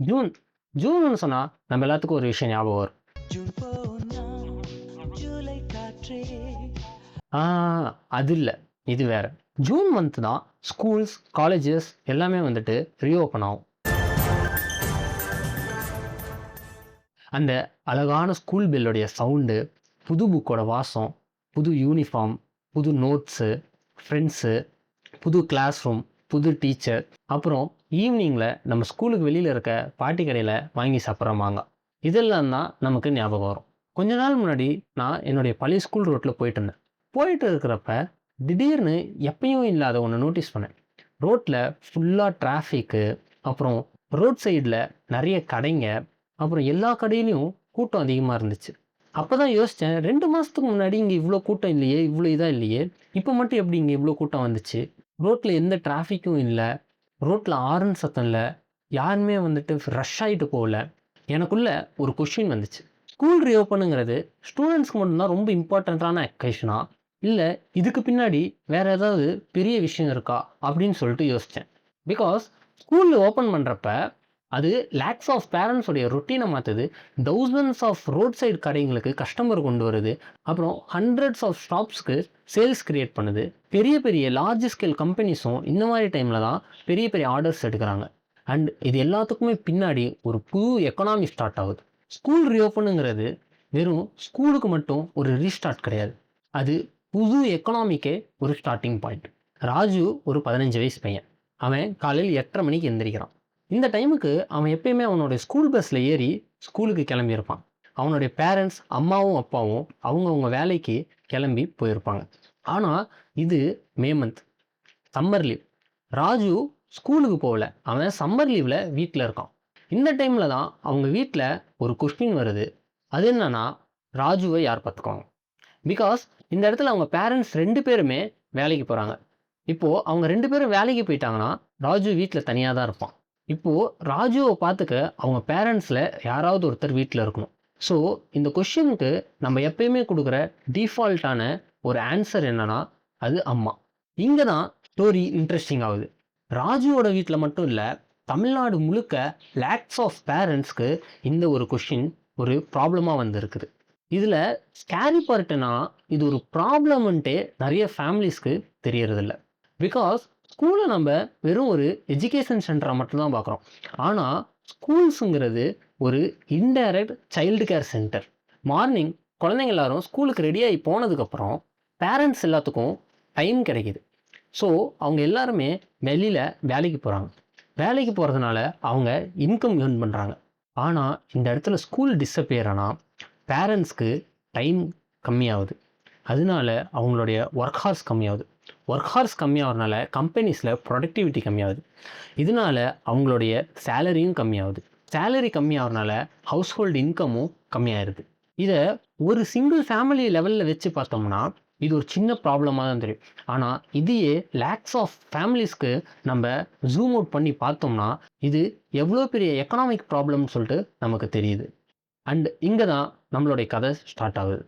June. ஜூன்னு சொன்னா நம்ம எல்லாத்துக்கும் ஒரு விஷயம் ஞாபகம் வரும். ஜூன் போனா ஜூலை காற்றே. ஆ அது இல்ல. இது வேற. ஜூன் மந்த் தான் ஸ்கூல்ஸ், காலேஜஸ் எல்லாமே வந்துட்டு ரீஓப்பன் ஆகும். அந்த அழகான ஸ்கூல் பெல்லுடைய சவுண்டு, புது புக்கோட வாசம், புது யூனிஃபார்ம், புது நோட்ஸு, ஃப்ரெண்ட்ஸு, புது கிளாஸ் ரூம், புது டீச்சர், அப்புறம் ஈவினிங்கில நம்ம ஸ்கூலுக்கு வெளியில இருக்க பாட்டி கடையில வாங்கி சாப்பிட்ற மாங்காய். இதெல்லாம் தான் நமக்கு ஞாபகம் வரும். கொஞ்ச நாள் முன்னாடி நான் என்னுடைய பழைய ஸ்கூல் ரோட்ல போயிட்டுருந்தேன். போயிட்டு இருக்கிறப்ப திடீர்னு எப்பயும் இல்லாத ஒண்ணு நோட்டீஸ் பண்ணேன். ரோட்ல ஃபுல்லா டிராஃபிக்கு, அப்புறம் ரோட் சைடுல நெறைய கடைங்க, அப்புறம் எல்லா கடையிலயும் கூட்டம் அதிகமா இருந்துச்சு. அப்பதான் யோசிச்சேன், 2 மாசத்துக்கு முன்னாடி இங்க இவ்ளோ கூட்டம் இல்லையே, இவ்ளோ இதா இல்லையே. இப்ப மட்டும் எப்படி இங்க இவ்ளோ கூட்டம் வந்துச்சு? ரோட்ல எந்த டிராஃபிக்கும் இல்ல. ரோட்ல ஹாரன் சத்தம் இல்ல. யாருமே வந்துட்டு ரஷ் ஆயிட்டு போகல. எனக்குள்ள ஒரு கொஸ்டின் வந்துச்சு. ஸ்கூல் ரீஓப்பனுங்கிறது ஸ்டூடண்ட்ஸ்க்கு மட்டும் தான் ரொம்ப இம்பார்ட்டன்ட்டான அக்கேஷனா? இல்ல இதுக்கு பின்னாடி வேற ஏதாவது பெரிய விஷயம் இருக்கா? அப்படின்னு சொல்லிட்டு யோசிச்சேன். பிகாஸ் ஸ்கூல் ஓப்பன் பண்றப்ப அது லேக்ஸ் ஆஃப் பேரண்ட்ஸ் உடைய ரொட்டீனை மாத்துது. தௌசண்ட்ஸ் ஆஃப் ரோட் சைடு கடைங்களுக்கு கஸ்டமர் கொண்டு வருது. அப்புறம் ஹண்ட்ரட்ஸ் ஆஃப் ஷாப்ஸ்க்கு சேல்ஸ் கிரியேட் பண்ணுது. பெரிய பெரிய லார்ஜ் ஸ்கேல் கம்பெனிஸும் இந்த மாதிரி டைமில் தான் பெரிய பெரிய ஆர்டர்ஸ் எடுக்கிறாங்க. அண்ட் இது எல்லாத்துக்குமே பின்னாடி ஒரு புது எக்கனாமி ஸ்டார்ட் ஆகுது. ஸ்கூல் ரீஓப்பனுங்கிறது வெறும் ஸ்கூலுக்கு மட்டும் ஒரு ரீஸ்டார்ட் கிடையாது. அது புது எக்கனாமிக்கே ஒரு ஸ்டார்ட்டிங் பாயிண்ட். ராஜு ஒரு 15 வயசு பையன். அவன் காலையில் 8:30 மணிக்கு எந்திரிக்கிறான். இந்த டைமுக்கு அவன் எப்பயுமே அவனுடைய ஸ்கூல் பஸ்ஸில் ஏறி ஸ்கூலுக்கு கிளம்பியிருப்பான். அவனுடைய பேரண்ட்ஸ் அம்மாவும் அப்பாவும் அவங்கவுங்க வேலைக்கு கிளம்பி போயிருப்பாங்க. ஆனால் இது May month, summer leave. Raju ஸ்கூலுக்கு போகல. அவன் சம்மர் லீவில் வீட்டில் இருக்கான். இந்த டைமில் தான் அவங்க வீட்டில் ஒரு கொஸ்டின் வருது. அது என்னன்னா, ராஜுவை யார் பார்த்துக்குவாங்க? பிகாஸ் இந்த இடத்துல அவங்க பேரண்ட்ஸ் 2 பேருமே வேலைக்கு போகிறாங்க. இப்போது அவங்க 2 பேரும் வேலைக்கு போயிட்டாங்கன்னா ராஜு வீட்டில் தனியாக தான் இருப்பான். இப்போது ராஜுவை பார்த்துக்க அவங்க பேரண்ட்ஸில் யாராவது ஒருத்தர் வீட்டில் இருக்கணும். ஸோ இந்த கொஷினுக்கு நம்ம எப்பயுமே கொடுக்குற டிஃபால்ட்டான ஒரு ஆன்சர் என்னன்னா, அது அம்மா. இங்கே தான் ஸ்டோரி இன்ட்ரெஸ்டிங் ஆகுது. ராஜுவோட வீட்டில் மட்டும் இல்லை, தமிழ்நாடு முழுக்க லேக்ஸ் ஆஃப் பேரண்ட்ஸ்க்கு இந்த ஒரு கொஷின் ஒரு ப்ராப்ளமாக வந்திருக்குது. இதில் ஸ்கேரி பார்ட்டுனா இது ஒரு ப்ராப்ளம்ன்ட்டே நிறைய ஃபேமிலிஸ்க்கு தெரியறதில்ல. பிகாஸ் ஸ்கூலை நம்ம வெறும் ஒரு எஜுகேஷன் சென்டரை மட்டும்தான் பார்க்குறோம். ஆனால் ஸ்கூல்ஸுங்கிறது ஒரு indirect child care centre. Morning குழந்தைங்க எல்லாரும் ஸ்கூலுக்கு ரெடியாகி போனதுக்கப்புறம் பேரண்ட்ஸ் எல்லாத்துக்கும் டைம் கிடைக்கிது. ஸோ அவங்க எல்லாருமே வெளியில் வேலைக்கு போகிறாங்க. வேலைக்கு போகிறதுனால அவங்க இன்கம் ஏர்ன் பண்ணுறாங்க. ஆனால் இந்த இடத்துல ஸ்கூல் டிஸப்பியர் ஆனால் பேரண்ட்ஸ்க்கு டைம் கம்மியாகுது. அதனால அவங்களுடைய ஒர்க் ஹார்ஸ் கம்மியாகுது. ஒர்க் ஹார்ஸ் கம்மியாகிறதுனால கம்பெனிஸில் ப்ரொடக்டிவிட்டி கம்மியாகுது. இதனால அவங்களுடைய சேலரியும் கம்மியாகுது. சேலரி கம்மியாகிறதுனால ஹவுஸ் ஹோல்டு இன்கமும் கம்மியாயிருது. இதை ஒரு சிங்கிள் ஃபேமிலி லெவலில் வச்சு பார்த்தோம்னா இது ஒரு சின்ன ப்ராப்ளமாக தான் தெரியும். ஆனால் இதையே லேக்ஸ் ஆஃப் ஃபேமிலிஸ்க்கு நம்ம ஜூம் அவுட் பண்ணி பார்த்தோம்னா இது எவ்வளோ பெரிய எக்கனாமிக் ப்ராப்ளம்னு சொல்லிட்டு நமக்கு தெரியுது. அண்ட் இங்கே தான் நம்மளுடைய கதை ஸ்டார்ட் ஆகுது.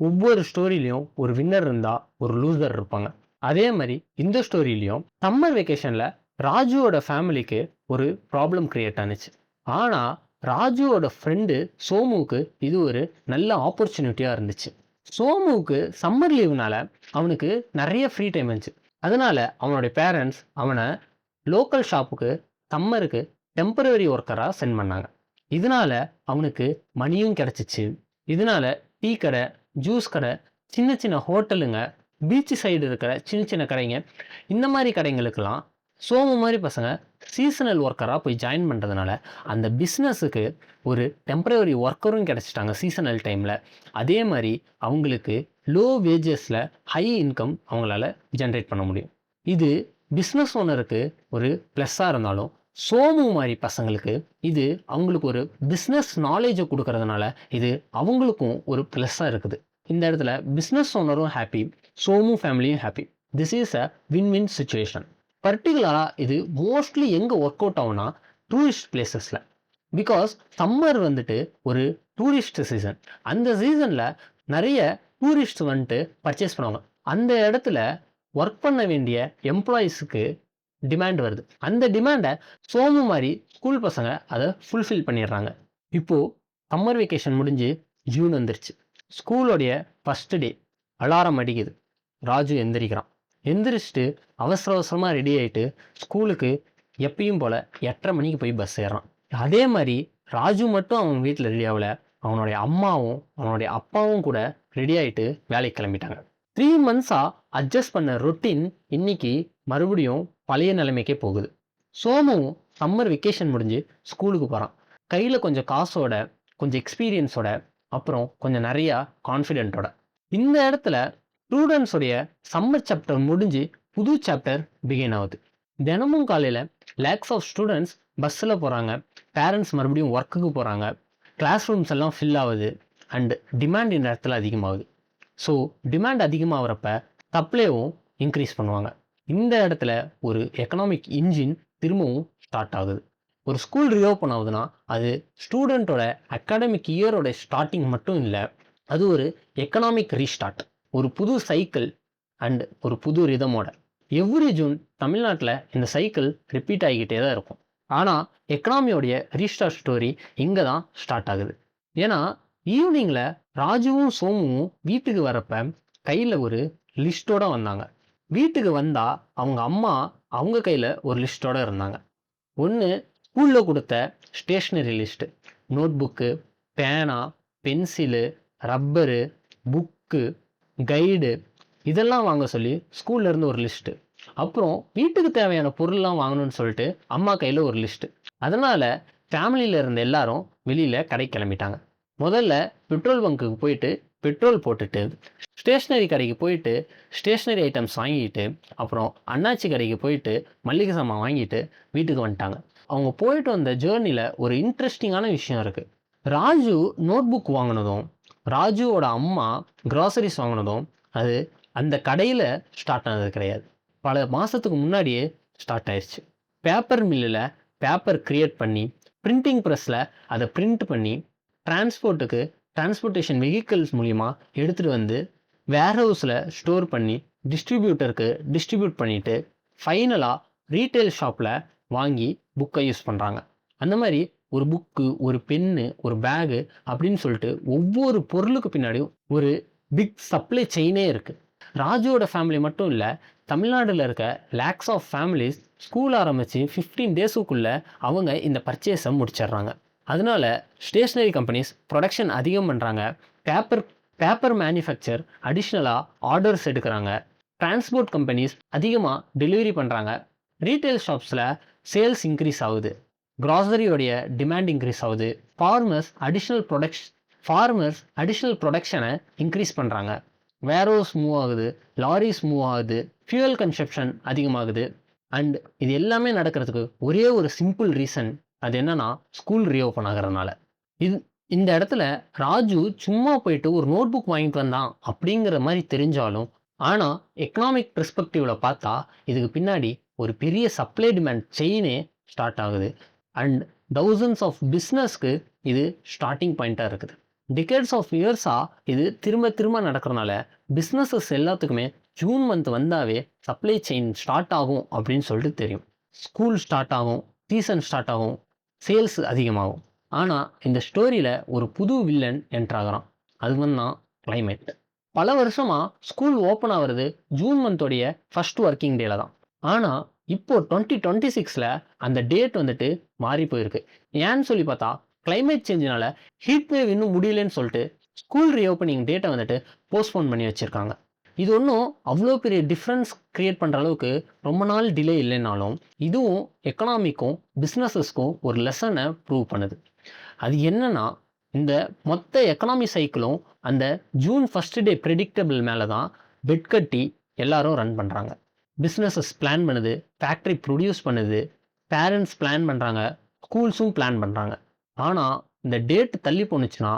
ஒவ்வொரு ஸ்டோரியிலையும் ஒரு வின்னர் இருந்தா ஒரு லூசர் இருப்பாங்க. அதே மாதிரி இந்த ஸ்டோரியிலையும் சம்மர் வெக்கேஷன்ல ராஜுவோட ஃபேமிலிக்கு ஒரு ப்ராப்ளம் கிரியேட் ஆனிச்சு. ஆனா ராஜுவோட ஃப்ரெண்டு சோமுவுக்கு இது ஒரு நல்ல ஆப்பர்ச்சுனிட்டியா இருந்துச்சு. சோமுவுக்கு சம்மர் லீவுனால அவனுக்கு நிறைய ஃப்ரீ டைம் இருந்துச்சு. அதனால அவனுடைய பேரண்ட்ஸ் அவனை லோக்கல் ஷாப்புக்கு சம்மருக்கு டெம்பரரி ஒர்க்கராக சென்ட் பண்ணாங்க. இதனால அவனுக்கு மணியும் கிடைச்சிச்சு. இதனால டீ கடை, ஜூஸ் கடை, சின்ன சின்ன ஹோட்டலுங்க, பீச் சைடு இருக்கிற சின்ன சின்ன கடைங்க, இந்த மாதிரி கடைங்களுக்கெல்லாம் சோமு மாதிரி பசங்க சீசனல் ஒர்க்கராக போய் ஜாயின் பண்ணுறதுனால அந்த பிஸ்னஸுக்கு ஒரு டெம்பரரி ஒர்க்கரும் கிடச்சிட்டாங்க சீசனல் டைமில். அதே மாதிரி அவங்களுக்கு லோ வேஜஸில் ஹை இன்கம் அவங்களால ஜென்ரேட் பண்ண முடியும். இது பிஸ்னஸ் ஓனருக்கு ஒரு ப்ளஸ்ஸாக இருந்தாலும் சோமு மாதிரி பசங்களுக்கு இது அவங்களுக்கு ஒரு பிஸ்னஸ் நாலேஜை கொடுக்கறதுனால இது அவங்களுக்கும் ஒரு ப்ளஸ்ஸாக இருக்குது. இந்த இடத்துல பிஸ்னஸ் ஓனரும் ஹாப்பி, சோமு ஃபேமிலியும் happy. This is a win win situation. பர்டிகுலராக இது மோஸ்ட்லி எங்கே ஒர்க் அவுட் ஆகும்னா டூரிஸ்ட் பிளேசஸில். பிகாஸ் சம்மர் வந்துட்டு ஒரு டூரிஸ்ட் சீசன். அந்த சீசனில் நிறைய டூரிஸ்ட் வந்துட்டு பர்ச்சேஸ் பண்ணுவாங்க. அந்த இடத்துல ஒர்க் பண்ண வேண்டிய எம்ப்ளாயீஸுக்கு டிமாண்ட் வருது. அந்த டிமாண்டை சோமு மாதிரி ஸ்கூல் பசங்க அதை ஃபுல்ஃபில் பண்ணிடுறாங்க. இப்போது சம்மர் வெக்கேஷன் முடிஞ்சு ஜூன் வந்துருச்சு. ஸ்கூலோடைய ஃபஸ்ட்டு டே. அலாரம் அடிக்குது. ராஜு எந்திரிக்கிறான். எந்திரிச்சிட்டு அவசர அவசரமாக ரெடி ஆகிட்டு ஸ்கூலுக்கு எப்பயும் போல் 8:30 மணிக்கு போய் பஸ் ஏறான். அதே மாதிரி ராஜு மட்டும் அவங்க வீட்டில் ரெடி ஆகல, அவனுடைய அம்மாவும் அவனுடைய அப்பாவும் கூட ரெடி ஆகிட்டு வேலைக்கு கிளம்பிட்டாங்க. 3 மந்த்ஸாக அட்ஜஸ்ட் பண்ண ரொட்டீன் இன்னைக்கு மறுபடியும் பழைய நிலைமைக்கே போகுது. சோமுவும் சம்மர் வெக்கேஷன் முடிஞ்சு ஸ்கூலுக்கு போகிறான். கையில் கொஞ்சம் காசோட, கொஞ்சம் எக்ஸ்பீரியன்ஸோட, அப்புறம் கொஞ்சம் நிறையா கான்ஃபிடென்ட்டோட. இந்த இடத்துல ஸ்டூடெண்ட்ஸோடைய சம்மர் சாப்டர் முடிஞ்சு புது சாப்டர் பிகின் ஆகுது. தினமும் காலையில் லேக்ஸ் ஆஃப் ஸ்டூடெண்ட்ஸ் பஸ்ஸில் போகிறாங்க. பேரண்ட்ஸ் மறுபடியும் ஒர்க்குக்கு போகிறாங்க. கிளாஸ் ரூம்ஸ் எல்லாம் ஃபில் ஆகுது. அண்டு டிமாண்ட் இந்த இடத்துல அதிகமாகுது. ஸோ டிமாண்ட் அதிகமாகிறப்ப சப்ளைவும் இன்க்ரீஸ் பண்ணுவாங்க. இந்த இடத்துல ஒரு எக்கனாமிக் இன்ஜின் திரும்பவும் ஸ்டார்ட் ஆகுது. ஒரு ஸ்கூல் ரீஓப்பன் ஆகுதுன்னா அது ஸ்டூடெண்ட்டோட அகாடமிக் இயரோட ஸ்டார்டிங் மட்டும் இல்லை, அது ஒரு எக்கனாமிக் ரீஸ்டார்ட், ஒரு புது சைக்கிள் அண்ட் ஒரு புது ரிதமோட. எவ்ரி ஜூன் தமிழ்நாட்டில் இந்த சைக்கிள் ரிப்பீட் ஆகிக்கிட்டே தான் இருக்கும். ஆனால் எக்கனாமியோடைய ரீஸ்டார்ட் ஸ்டோரி இங்கே தான் ஸ்டார்ட் ஆகுது. ஏன்னா ஈவினிங்கில் ராஜுவும் சோமுவும் வீட்டுக்கு வரப்போ கையில் ஒரு லிஸ்ட்டோடு வந்தாங்க. வீட்டுக்கு வந்தால் அவங்க அம்மா அவங்க கையில் ஒரு லிஸ்ட்டோடு இருந்தாங்க. ஒன்று ஸ்கூலில் கொடுத்த ஸ்டேஷ்னரி லிஸ்ட்டு, நோட் புக்கு, பேனா, பென்சிலு, ரப்பரு, புக்கு, கைடு இதெல்லாம் வாங்க சொல்லி ஸ்கூல்லேருந்து ஒரு லிஸ்ட்டு. அப்புறம் வீட்டுக்கு தேவையான பொருள்லாம் வாங்கணும்னு சொல்லிட்டு அம்மா கையில் ஒரு லிஸ்ட்டு. அதனால் ஃபேமிலியில் இருந்த எல்லாரும் வெளியில் கடை கிளம்பிட்டாங்க. முதல்ல பெட்ரோல் பங்க்குக்கு போயிட்டு பெட்ரோல் போட்டுட்டு, ஸ்டேஷ்னரி கடைக்கு போயிட்டு ஸ்டேஷ்னரி ஐட்டம்ஸ் வாங்கிட்டு, அப்புறம் அண்ணாச்சி கடைக்கு போயிட்டு மளிகை சாமான் வாங்கிட்டு வீட்டுக்கு வந்துட்டாங்க. அவங்க போயிட்டு வந்த ஜேர்னியில் ஒரு இன்ட்ரெஸ்டிங்கான விஷயம் இருக்குது. ராஜு நோட் புக் வாங்கினதும், ராஜுவோட அம்மா க்ராசரிஸ் வாங்கினதும் அது அந்த கடையில் ஸ்டார்ட் ஆனது கிடையாது. பல மாதத்துக்கு முன்னாடியே ஸ்டார்ட் ஆயிடுச்சு. பேப்பர் மில்லில் பேப்பர் க்ரியேட் பண்ணி, பிரிண்டிங் ப்ரெஸ்ஸில் அதை பிரிண்ட் பண்ணி, டிரான்ஸ்போர்ட்டேஷன் வெஹிக்கிள்ஸ் மூலிமா எடுத்துகிட்டு வந்து வேர்ஹவுஸில் ஸ்டோர் பண்ணி டிஸ்ட்ரிபியூட்டருக்கு டிஸ்ட்ரிபியூட் பண்ணிவிட்டு ஃபைனலாக ரீட்டைல் ஷாப்பில் வாங்கி புக்கை யூஸ் பண்ணுறாங்க. அந்த மாதிரி ஒரு புக்கு, ஒரு பென்னு, ஒரு பேகு அப்படின்னு சொல்லிட்டு ஒவ்வொரு பொருளுக்கு பின்னாடியும் ஒரு பிக் சப்ளை செயினே இருக்குது. ராஜுவோட ஃபேமிலி மட்டும் இல்லை, தமிழ்நாட்டில் இருக்க லேக்ஸ் ஆஃப் ஃபேமிலிஸ் ஸ்கூல் ஆரம்பித்து 15 டேஸுக்குள்ளே அவங்க இந்த பர்ச்சேஸை முடிச்சிடுறாங்க. அதனால ஸ்டேஷ்னரி கம்பெனிஸ் ப்ரொடக்ஷன் அதிகம் பண்ணுறாங்க. பேப்பர் மேனுஃபேக்சர் அடிஷ்னலாக ஆர்டர்ஸ் எடுக்கிறாங்க. டிரான்ஸ்போர்ட் கம்பெனிஸ் அதிகமாக டெலிவரி பண்ணுறாங்க. ரீட்டைல் ஷாப்ஸில் சேல்ஸ் இன்க்ரீஸ் ஆகுது. க்ராசரியோடைய டிமாண்ட் இன்க்ரீஸ் ஆகுது. ஃபார்மர்ஸ் அடிஷ்னல் ப்ரொடக்ஷனை இன்க்ரீஸ் பண்ணுறாங்க. வேர்ஹவுஸ் மூவ் ஆகுது, லாரிஸ் மூவ் ஆகுது, ஃபியூயல் கன்சப்ஷன் அதிகமாகுது. அண்ட் இது எல்லாமே நடக்கிறதுக்கு ஒரே ஒரு சிம்பிள் ரீசன், அது என்னன்னா ஸ்கூல் ரீஓப்பன் ஆகிறதுனால. இந்த இடத்துல ராஜு சும்மா போயிட்டு ஒரு நோட் புக் வாங்கிட்டு வந்தான் அப்படிங்கிற மாதிரி தெரிஞ்சாலும், ஆனால் எக்கனாமிக் பெர்ஸ்பெக்டிவில் பார்த்தா இதுக்கு பின்னாடி ஒரு பெரிய சப்ளை டிமாண்ட் செயினே ஸ்டார்ட் ஆகுது. அண்ட் தௌசண்ட்ஸ் ஆஃப் பிஸ்னஸ்க்கு இது ஸ்டார்டிங் பாயிண்ட்டாக இருக்குது. டிகேட்ஸ் ஆஃப் இயர்ஸாக இது திரும்ப நடக்கிறனால பிஸ்னஸஸ் எல்லாத்துக்குமே ஜூன் மந்த் வந்தாவே சப்ளை செயின் ஸ்டார்ட் ஆகும் அப்படின்னு சொல்லிட்டு தெரியும். ஸ்கூல் ஸ்டார்ட் ஆகும், சீசன் ஸ்டார்ட் ஆகும், சேல்ஸ் அதிகமாகும். ஆனால் இந்த ஸ்டோரியில் ஒரு புது வில்லன் என்ட்ராகிறான். அது தான் கிளைமேட். பல வருஷமாக ஸ்கூல் ஓப்பன் ஆகிறது ஜூன் மந்தோடைய ஃபஸ்ட் ஒர்க்கிங் டேல தான். ஆனால் இப்போது 2026 அந்த டேட் வந்துட்டு மாறி போயிருக்கு. ஏன்னு சொல்லி பார்த்தா கிளைமேட் சேஞ்சினால ஹீட் வேவ் இன்னும் முடியலன்னு சொல்லிட்டு ஸ்கூல் ரீஓப்பனிங் டேட்டை வந்துட்டு போஸ்ட்போன் பண்ணி வச்சுருக்காங்க. இது ஒன்றும் அவ்வளோ பெரிய டிஃப்ரென்ஸ் க்ரியேட் பண்ணுற அளவுக்கு ரொம்ப நாள் டிலே இல்லைனாலும் இதுவும் எக்கனாமிக்கும் பிஸ்னஸஸ்க்கும் ஒரு லெசனை ப்ரூவ் பண்ணுது. அது என்னன்னா, இந்த மொத்த எக்கனாமி சைக்கிளும் அந்த ஜூன் ஃபஸ்ட் டே ப்ரெடிக்டபிள் மேலே தான் பெட் கட்டி எல்லாரும் ரன் பண்ணுறாங்க. பிஸ்னஸஸ் பிளான் பண்ணுது, ஃபேக்ட்ரி ப்ரொடியூஸ் பண்ணுது, பேரண்ட்ஸ் பிளான் பண்ணுறாங்க, ஸ்கூல்ஸும் பிளான் பண்ணுறாங்க. ஆனால் இந்த டேட் தள்ளி போணுச்சுன்னா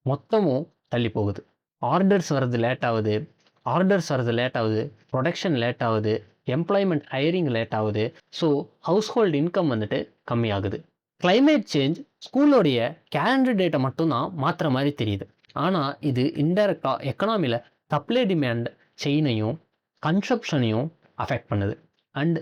மொத்தமும் தள்ளி போகுது. ஆர்டர்ஸ் வர்றது லேட் ஆகுது, ப்ரொடக்ஷன் லேட் ஆகுது, எம்ப்ளாய்மெண்ட் ஹையரிங் லேட் ஆகுது. ஸோ ஹவுஸ்ஹோல்டு இன்கம் வந்துட்டு கம்மியாகுது. கிளைமேட் சேஞ்ச் ஸ்கூலோடைய கேலண்டர் டேட்டை மட்டும்தான் மாற்றுற மாதிரி தெரியுது. ஆனால் இது இன்டைரக்டாக எக்கனாமியில் சப்ளை டிமாண்ட் செயினையும் கன்சப்ஷனையும் அஃபெக்ட் பண்ணுது. அண்ட்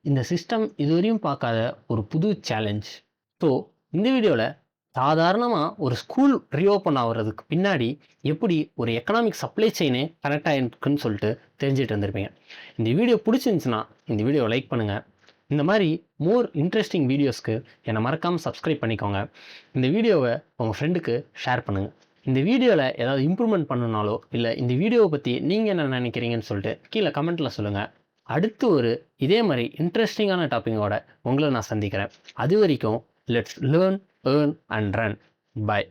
இந்த சிஸ்டம் இதுவரையும் பார்க்காத ஒரு புது சேலஞ்ச். ஸோ இந்த வீடியோவில் சாதாரணமாக ஒரு ஸ்கூல் ரீஓப்பன் ஆகுறதுக்கு பின்னாடி எப்படி ஒரு எக்கனாமிக் சப்ளை செயினே கனெக்ட் ஆகிருக்குன்னு சொல்லிட்டு தெரிஞ்சுட்டு இருந்திருப்பீங்க. இந்த வீடியோ பிடிச்சிருந்துச்சுன்னா இந்த வீடியோவை லைக் பண்ணுங்கள். இந்த மாதிரி மோர் இன்ட்ரெஸ்டிங் வீடியோஸ்க்கு என்னை மறக்காமல் சப்ஸ்கிரைப் பண்ணிக்கோங்க. இந்த வீடியோவை உங்கள் ஃப்ரெண்டுக்கு ஷேர் பண்ணுங்கள். இந்த வீடியோவில் ஏதாவது இம்ப்ரூவ்மெண்ட் பண்ணணுனாலோ இல்லை இந்த வீடியோவை பற்றி நீங்கள் என்ன நினைக்கிறீங்கன்னு சொல்லிட்டு கீழே கமெண்ட்டில் சொல்லுங்கள். அடுத்து ஒரு இதே மாதிரி இன்ட்ரெஸ்டிங்கான டாப்பிக்கோட உங்களை நான் சந்திக்கிறேன். அது வரைக்கும் let's learn, earn and run. By.